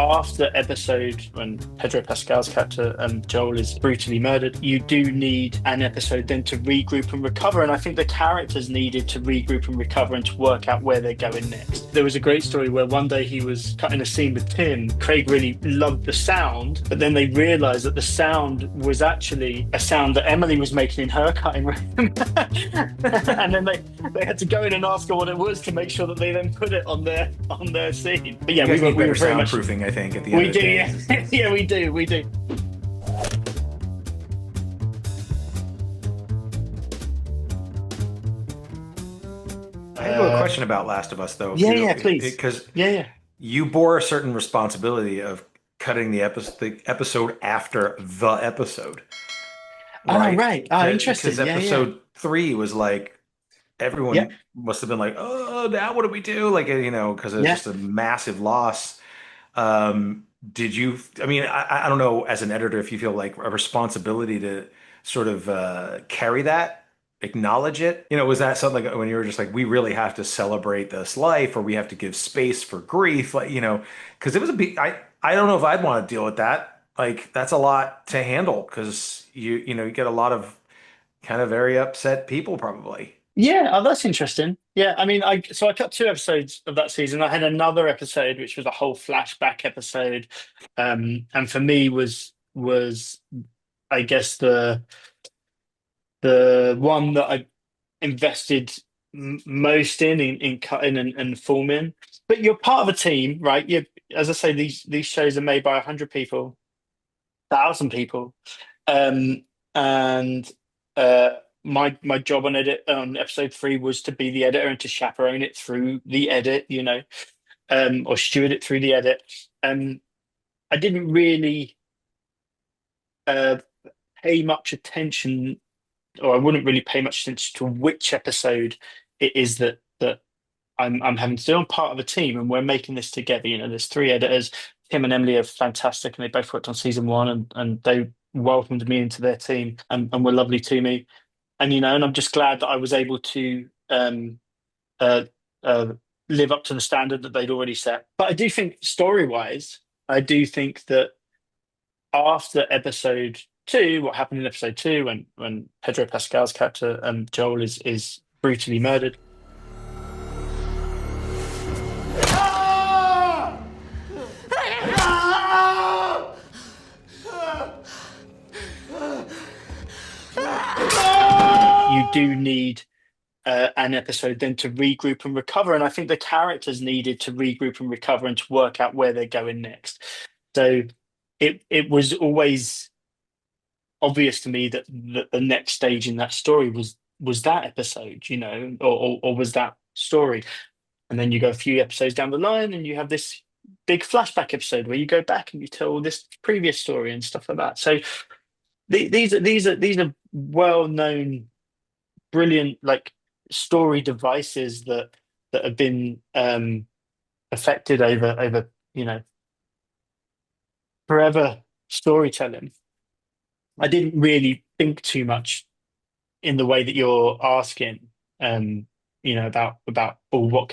after episode when Pedro Pascal's character Joel is brutally murdered, you do need an episode then to regroup and recover. And I think the characters needed to regroup and recover and to work out where they're going next. There was a great story where one day he was cutting a scene with Tim. Craig really loved the sound, but then they realized that the sound was actually a sound that Emily was making in her cutting room. And then they had to go in and ask her what it was to make sure that they then put it on their scene. But yeah, You guys need we better were very much. soundproofing, I think, at the end We of do, the day. yeah. Yeah, we do, we do. I have a Uh, question about Last of Us, though, if yeah, you yeah, please. because Yeah, yeah. you bore a certain responsibility of cutting the episode after the episode, Oh, right? right. Oh, Because interesting. Yeah, yeah. episode three was like Yeah, everyone must have been like, "Oh, now what do we do?" Like, because it was yeah. just a massive loss. Did you? I mean, I don't know as an editor if you feel like a responsibility to sort of carry that, acknowledge it. Was that something like when you were just like, we really have to celebrate this life, or we have to give space for grief, like because it was a big. I don't know if I'd want to deal with that. Like that's a lot to handle because you get a lot of kind of very upset people probably. Yeah, oh, that's interesting. Yeah, I mean, I cut two episodes of that season. I had another episode which was a whole flashback episode, and for me was I guess the one that I invested most in cutting and filming. But you're part of a team, right? You, as I say, these shows are made by 100 people, 1,000 people, um, and uh, my job on episode three was to be the editor and to chaperone it through the edit, or steward it through the edit. Um, I didn't really uh, pay much attention, or I wouldn't really pay much attention to which episode it is that I'm having to do. I'm part of a team, and we're making this together. There's three editors. Tim and Emily are fantastic, and they both worked on season one, and they welcomed me into their team and were lovely to me. And I'm just glad that I was able to uh, uh, live up to the standard that they'd already set. But I do think story-wise, I do think that after episode two, what happened in episode two when Pedro Pascal's character Joel is brutally murdered. You do need an episode then to regroup and recover, and I think the characters needed to regroup and recover and to work out where they're going next. So it was always obvious to me that the next stage in that story was that episode, or was that story. And then you go a few episodes down the line and you have this big flashback episode where you go back and you tell this previous story and stuff like that. So these are well known, brilliant like story devices that have been affected over forever storytelling. I didn't really think too much in the way that you're asking, about, oh, what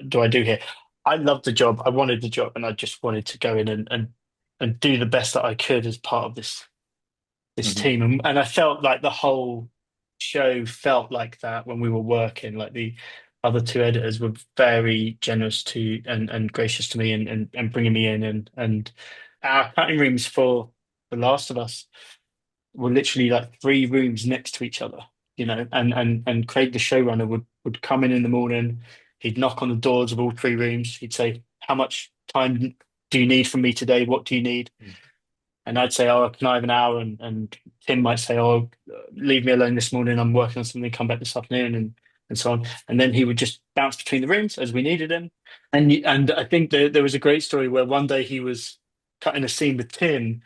do I do here? I loved the job. I wanted the job, and I just wanted to go in and do the best that I could as part of this Mhm. team. And I felt like the whole show felt like that when we were working. Like the other two editors were very generous to and gracious to me and bringing me in and our cutting rooms for The Last of Us were literally like three rooms next to each other, and Craig, the showrunner, would come in the morning. He'd knock on the doors of all three rooms. He'd say, "How much time do you need from me today? What do you need?" And I'd say, "Oh, can I have an hour?" And Tim might say, "Oh, leave me alone this morning. I'm working on something. Come back this afternoon," and so on. And then he would just bounce between the rooms as we needed him. And I think there was a great story where one day he was cutting a scene with Tim,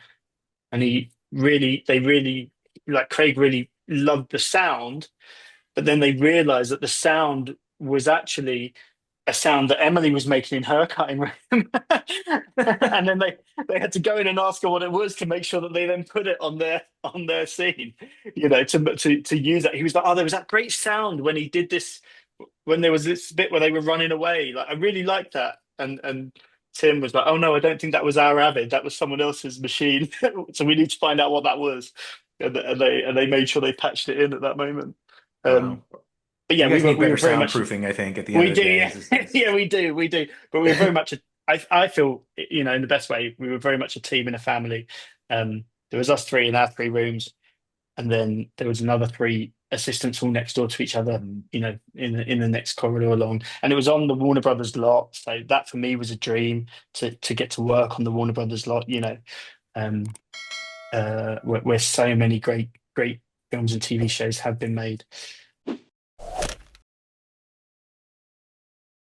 and they really, like Craig really loved the sound, but then they realized that the sound was actually a sound that Emily was making in her cutting room. And then they had to go in and ask her what it was to make sure that they then put it on their scene, to use that. He was like, "Oh, there was that great sound when he did this, when there was this bit where they were running away. Like I really liked that." And Tim was like, "Oh no, I don't think that was our Avid. That was someone else's machine. So we need to find out what that was." And they made sure they patched it in at that moment. Wow. Um, but yeah, You guys need we better were very much soundproofing, I think, at the end we of do, the day. yeah, yeah, we do. But we were very much I feel, in the best way, we were very much a team and a family. There was us three in our three rooms, and then there was another three assistants all next door to each other, Mm. in the next corridor along. And it was on the Warner Brothers lot. So that for me was a dream to get to work on the Warner Brothers lot, um, where so many great films and TV shows have been made.